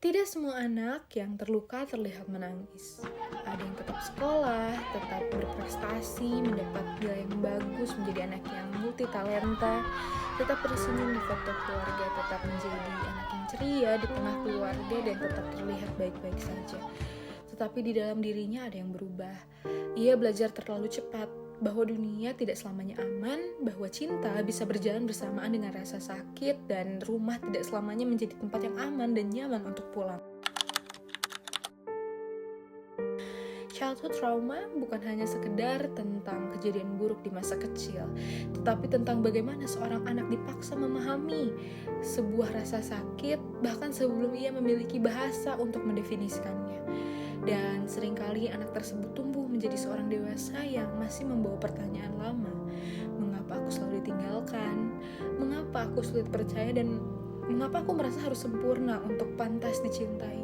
Tidak semua anak yang terluka terlihat menangis. Ada yang tetap sekolah, tetap berprestasi, mendapat nilai yang bagus, menjadi anak yang multi talenta, tetap tersenyum di foto keluarga, tetap menjadi anak yang ceria di tengah keluarga dan tetap terlihat baik-baik saja. Tetapi di dalam dirinya ada yang berubah. Ia belajar terlalu cepat bahwa dunia tidak selamanya aman, bahwa cinta bisa berjalan bersamaan dengan rasa sakit, dan rumah tidak selamanya menjadi tempat yang aman dan nyaman untuk pulang. Childhood trauma bukan hanya sekedar tentang kejadian buruk di masa kecil, tetapi tentang bagaimana seorang anak dipaksa memahami sebuah rasa sakit bahkan sebelum ia memiliki bahasa untuk mendefinisikannya. Dan seringkali anak tersebut tumbuh menjadi seorang dewasa yang masih membawa pertanyaan lama. Mengapa aku selalu ditinggalkan? Mengapa aku sulit percaya? Dan mengapa aku merasa harus sempurna untuk pantas dicintai?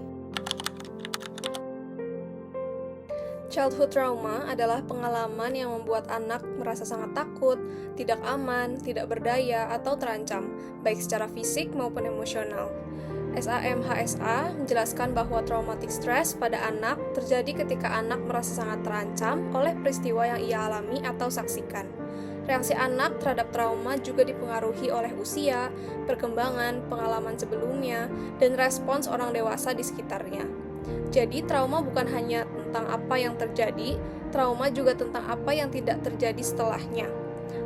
Childhood trauma adalah pengalaman yang membuat anak merasa sangat takut, tidak aman, tidak berdaya, atau terancam, baik secara fisik maupun emosional. SAMHSA menjelaskan bahwa traumatic stress pada anak terjadi ketika anak merasa sangat terancam oleh peristiwa yang ia alami atau saksikan. Reaksi anak terhadap trauma juga dipengaruhi oleh usia, perkembangan, pengalaman sebelumnya, dan respons orang dewasa di sekitarnya. Jadi, trauma bukan hanya tentang apa yang terjadi, trauma juga tentang apa yang tidak terjadi setelahnya.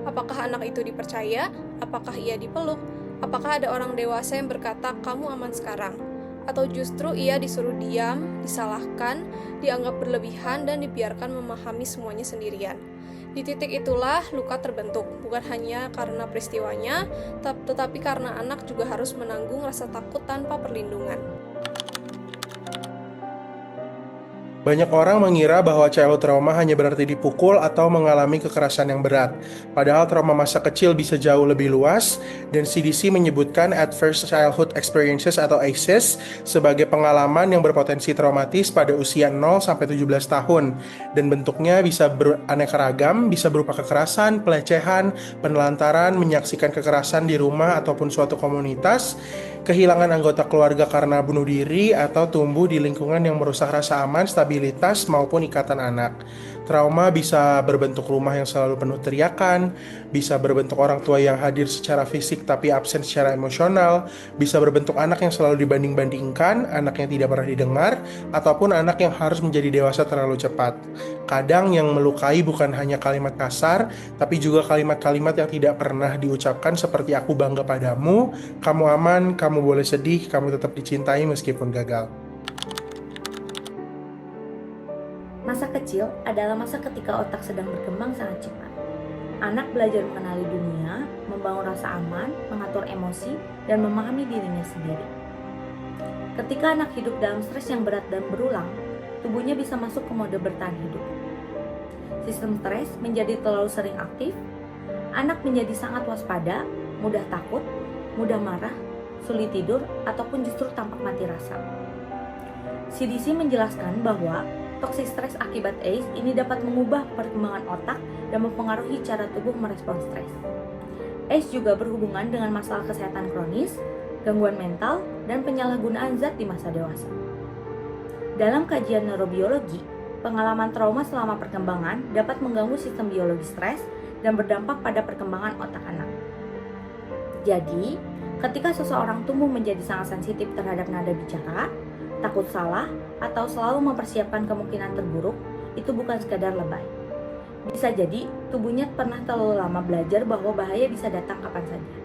Apakah anak itu dipercaya? Apakah ia dipeluk? Apakah ada orang dewasa yang berkata, "Kamu aman sekarang"? Atau justru ia disuruh diam, disalahkan, dianggap berlebihan, dan dibiarkan memahami semuanya sendirian? Di titik itulah luka terbentuk, bukan hanya karena peristiwanya, tetapi karena anak juga harus menanggung rasa takut tanpa perlindungan. Banyak orang mengira bahwa childhood trauma hanya berarti dipukul atau mengalami kekerasan yang berat. Padahal trauma masa kecil bisa jauh lebih luas, dan CDC menyebutkan Adverse Childhood Experiences atau ACEs sebagai pengalaman yang berpotensi traumatis pada usia 0-17 tahun. Dan bentuknya bisa beraneka ragam, bisa berupa kekerasan, pelecehan, penelantaran, menyaksikan kekerasan di rumah ataupun suatu komunitas, kehilangan anggota keluarga karena bunuh diri, atau tumbuh di lingkungan yang merusak rasa aman, stabilitas, maupun ikatan anak. Trauma bisa berbentuk rumah yang selalu penuh teriakan, bisa berbentuk orang tua yang hadir secara fisik tapi absen secara emosional, bisa berbentuk anak yang selalu dibanding-bandingkan, anak yang tidak pernah didengar, ataupun anak yang harus menjadi dewasa terlalu cepat. Kadang yang melukai bukan hanya kalimat kasar, tapi juga kalimat-kalimat yang tidak pernah diucapkan seperti "aku bangga padamu", "kamu aman", "kamu boleh sedih", "kamu tetap dicintai meskipun gagal". Masa kecil adalah masa ketika otak sedang berkembang sangat cepat. Anak belajar mengenali dunia, membangun rasa aman, mengatur emosi, dan memahami dirinya sendiri. Ketika anak hidup dalam stres yang berat dan berulang, tubuhnya bisa masuk ke mode bertahan hidup. Sistem stres menjadi terlalu sering aktif, anak menjadi sangat waspada, mudah takut, mudah marah, sulit tidur, ataupun justru tampak mati rasa. CDC menjelaskan bahwa toxic stress akibat ACE ini dapat mengubah perkembangan otak dan mempengaruhi cara tubuh merespons stres. ACE juga berhubungan dengan masalah kesehatan kronis, gangguan mental, dan penyalahgunaan zat di masa dewasa. Dalam kajian neurobiologi, pengalaman trauma selama perkembangan dapat mengganggu sistem biologi stres dan berdampak pada perkembangan otak anak. Jadi, ketika seseorang tumbuh menjadi sangat sensitif terhadap nada bicara, takut salah, atau selalu mempersiapkan kemungkinan terburuk, itu bukan sekadar lebay. Bisa jadi, tubuhnya pernah terlalu lama belajar bahwa bahaya bisa datang kapan saja.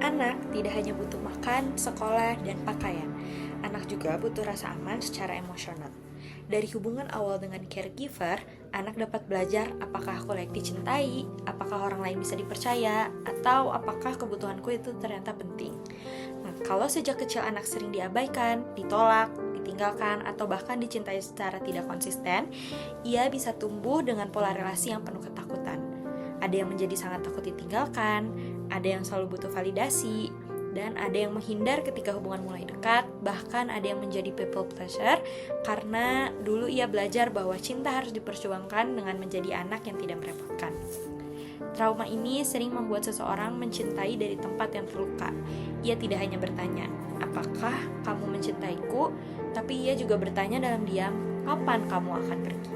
Anak tidak hanya butuh makan, sekolah, dan pakaian. Anak juga butuh rasa aman secara emosional. Dari hubungan awal dengan caregiver, anak dapat belajar apakah aku layak dicintai, apakah orang lain bisa dipercaya, atau apakah kebutuhanku itu ternyata penting. Nah, kalau sejak kecil anak sering diabaikan, ditolak, ditinggalkan, atau bahkan dicintai secara tidak konsisten, ia bisa tumbuh dengan pola relasi yang penuh ketakutan. Ada yang menjadi sangat takut ditinggalkan, ada yang selalu butuh validasi, dan ada yang menghindar ketika hubungan mulai dekat, bahkan ada yang menjadi people pleasure karena dulu ia belajar bahwa cinta harus diperjuangkan dengan menjadi anak yang tidak merepotkan. Trauma ini sering membuat seseorang mencintai dari tempat yang terluka. Ia tidak hanya bertanya, "Apakah kamu mencintaiku?" Tapi ia juga bertanya dalam diam, "Kapan kamu akan pergi?"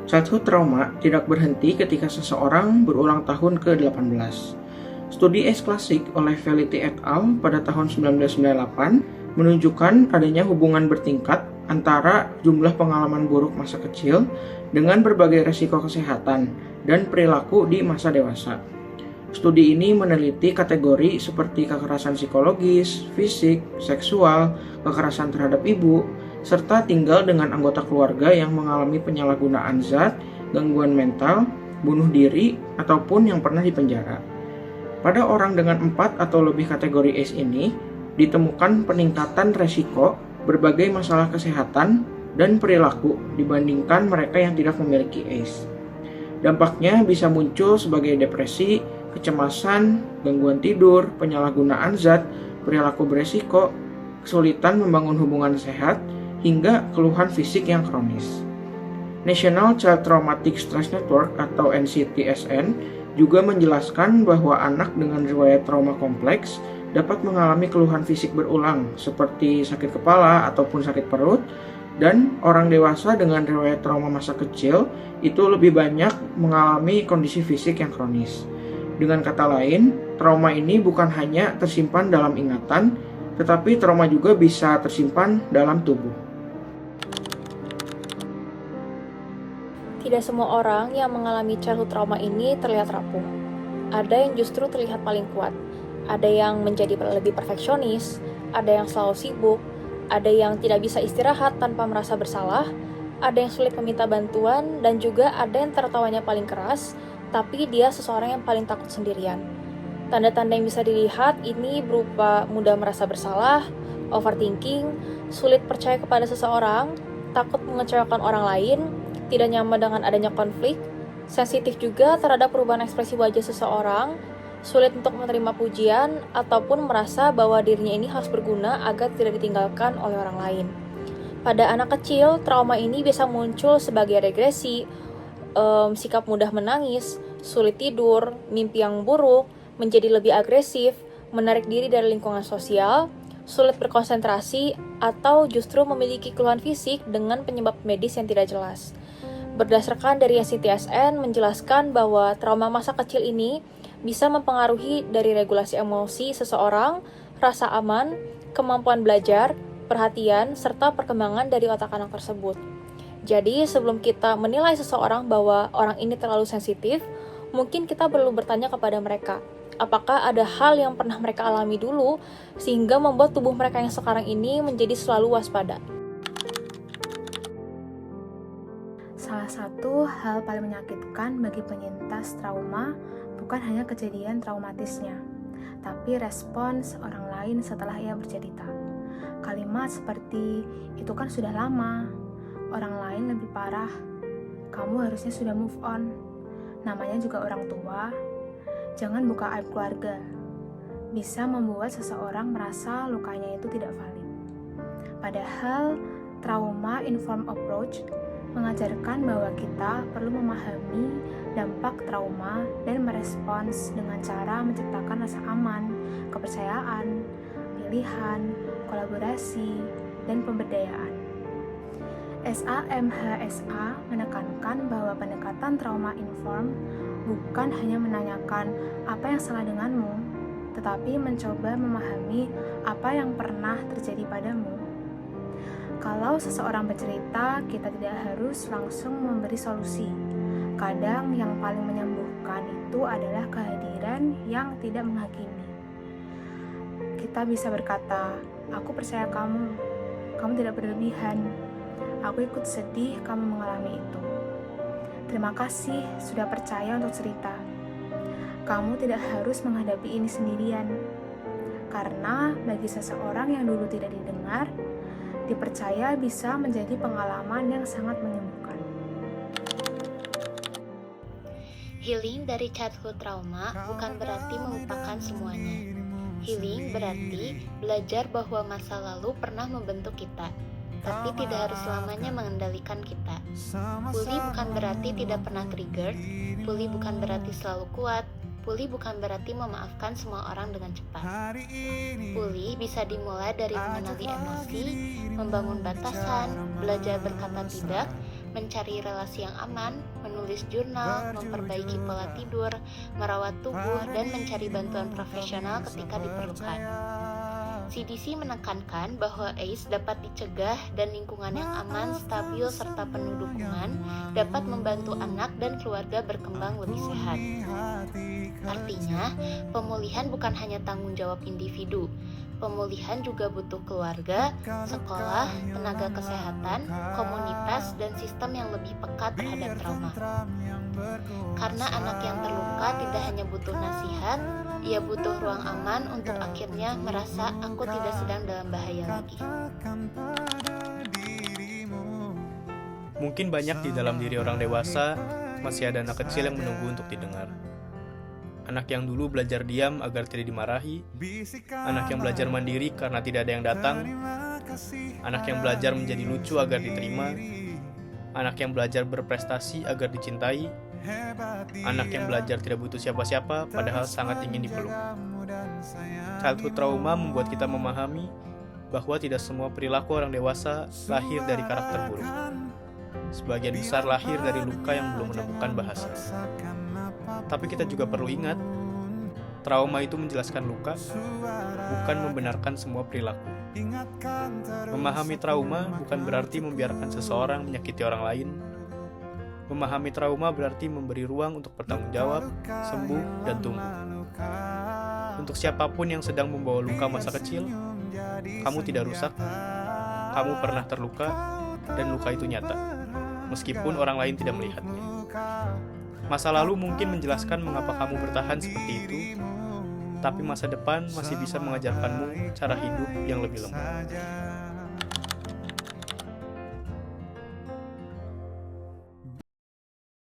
Childhood trauma tidak berhenti ketika seseorang berulang tahun ke-18. Studi ACE klasik oleh Felitti et al. Pada tahun 1998 menunjukkan adanya hubungan bertingkat antara jumlah pengalaman buruk masa kecil dengan berbagai resiko kesehatan dan perilaku di masa dewasa. Studi ini meneliti kategori seperti kekerasan psikologis, fisik, seksual, kekerasan terhadap ibu, serta tinggal dengan anggota keluarga yang mengalami penyalahgunaan zat, gangguan mental, bunuh diri, ataupun yang pernah dipenjara. Pada orang dengan 4 atau lebih kategori ACE ini, ditemukan peningkatan resiko berbagai masalah kesehatan dan perilaku dibandingkan mereka yang tidak memiliki ACE. Dampaknya bisa muncul sebagai depresi, kecemasan, gangguan tidur, penyalahgunaan zat, perilaku beresiko, kesulitan membangun hubungan sehat, hingga keluhan fisik yang kronis. National Child Traumatic Stress Network atau NCTSN juga menjelaskan bahwa anak dengan riwayat trauma kompleks dapat mengalami keluhan fisik berulang seperti sakit kepala ataupun sakit perut, dan orang dewasa dengan riwayat trauma masa kecil itu lebih banyak mengalami kondisi fisik yang kronis. Dengan kata lain, trauma ini bukan hanya tersimpan dalam ingatan, tetapi trauma juga bisa tersimpan dalam tubuh. Tidak semua orang yang mengalami childhood trauma ini terlihat rapuh. Ada yang justru terlihat paling kuat. Ada yang menjadi lebih perfeksionis, ada yang selalu sibuk, ada yang tidak bisa istirahat tanpa merasa bersalah, ada yang sulit meminta bantuan, dan juga ada yang tertawanya paling keras, tapi dia seseorang yang paling takut sendirian. Tanda-tanda yang bisa dilihat ini berupa mudah merasa bersalah, overthinking, sulit percaya kepada seseorang, takut mengecewakan orang lain, tidak nyaman dengan adanya konflik, sensitif juga terhadap perubahan ekspresi wajah seseorang, sulit untuk menerima pujian, ataupun merasa bahwa dirinya ini harus berguna agar tidak ditinggalkan oleh orang lain. Pada anak kecil, trauma ini bisa muncul sebagai regresi, sikap mudah menangis, sulit tidur, mimpi yang buruk, menjadi lebih agresif, menarik diri dari lingkungan sosial, sulit berkonsentrasi, atau justru memiliki keluhan fisik dengan penyebab medis yang tidak jelas. Berdasarkan dari NCTSN menjelaskan bahwa trauma masa kecil ini bisa mempengaruhi dari regulasi emosi seseorang, rasa aman, kemampuan belajar, perhatian, serta perkembangan dari otak anak tersebut. Jadi sebelum kita menilai seseorang bahwa orang ini terlalu sensitif, mungkin kita perlu bertanya kepada mereka, apakah ada hal yang pernah mereka alami dulu sehingga membuat tubuh mereka yang sekarang ini menjadi selalu waspada. Salah satu hal paling menyakitkan bagi penyintas trauma bukan hanya kejadian traumatisnya, tapi respons orang lain setelah ia bercerita. Kalimat seperti, "Itu kan sudah lama," "Orang lain lebih parah," "Kamu harusnya sudah move on," namanya juga orang tua, "Jangan buka aib keluarga," bisa membuat seseorang merasa lukanya itu tidak valid. Padahal, trauma-informed approach mengajarkan bahwa kita perlu memahami dampak trauma dan merespons dengan cara menciptakan rasa aman, kepercayaan, pilihan, kolaborasi, dan pemberdayaan. SAMHSA menekankan bahwa pendekatan trauma inform bukan hanya menanyakan apa yang salah denganmu, tetapi mencoba memahami apa yang pernah terjadi padamu. Kalau seseorang bercerita, kita tidak harus langsung memberi solusi. Kadang yang paling menyembuhkan itu adalah kehadiran yang tidak menghakimi. Kita bisa berkata, "Aku percaya kamu, kamu tidak berlebihan. Aku ikut sedih kamu mengalami itu. Terima kasih sudah percaya untuk cerita. Kamu tidak harus menghadapi ini sendirian." Karena bagi seseorang yang dulu tidak didengar, dipercaya bisa menjadi pengalaman yang sangat menyembuhkan. Healing dari childhood trauma bukan berarti melupakan semuanya. Healing berarti belajar bahwa masa lalu pernah membentuk kita. tapi tidak harus selamanya mengendalikan kita. Pulih bukan berarti tidak pernah trigger, pulih bukan berarti selalu kuat, pulih bukan berarti memaafkan semua orang dengan cepat. Pulih bisa dimulai dari mengenali emosi, membangun batasan, belajar berkata tidak, mencari relasi yang aman, menulis jurnal, memperbaiki pola tidur, merawat tubuh, dan mencari bantuan profesional ketika diperlukan. CDC menekankan bahwa AIDS dapat dicegah dan lingkungan yang aman, stabil, serta penuh dukungan dapat membantu anak dan keluarga berkembang lebih sehat. Artinya, pemulihan bukan hanya tanggung jawab individu. Pemulihan juga butuh keluarga, sekolah, tenaga kesehatan, komunitas, dan sistem yang lebih peka terhadap trauma. Karena anak yang terluka tidak hanya butuh nasihat, ia butuh ruang aman untuk akhirnya merasa aku tidak sedang dalam bahaya lagi. Mungkin banyak di dalam diri orang dewasa masih ada anak kecil yang menunggu untuk didengar. Anak yang dulu belajar diam agar tidak dimarahi, anak yang belajar mandiri karena tidak ada yang datang, anak yang belajar menjadi lucu agar diterima, anak yang belajar berprestasi agar dicintai, anak yang belajar tidak butuh siapa-siapa padahal sangat ingin dipeluk. Childhood trauma membuat kita memahami bahwa tidak semua perilaku orang dewasa lahir dari karakter buruk. Sebagian besar lahir dari luka yang belum menemukan bahasa. Tapi kita juga perlu ingat, trauma itu menjelaskan luka, bukan membenarkan semua perilaku. Memahami trauma bukan berarti membiarkan seseorang menyakiti orang lain. Memahami trauma berarti memberi ruang untuk bertanggung jawab, sembuh, dan tumbuh. Untuk siapapun yang sedang membawa luka masa kecil, kamu tidak rusak, kamu pernah terluka, dan luka itu nyata, meskipun orang lain tidak melihatnya. Masa lalu mungkin menjelaskan mengapa kamu bertahan seperti itu, tapi masa depan masih bisa mengajarkanmu cara hidup yang lebih lembut.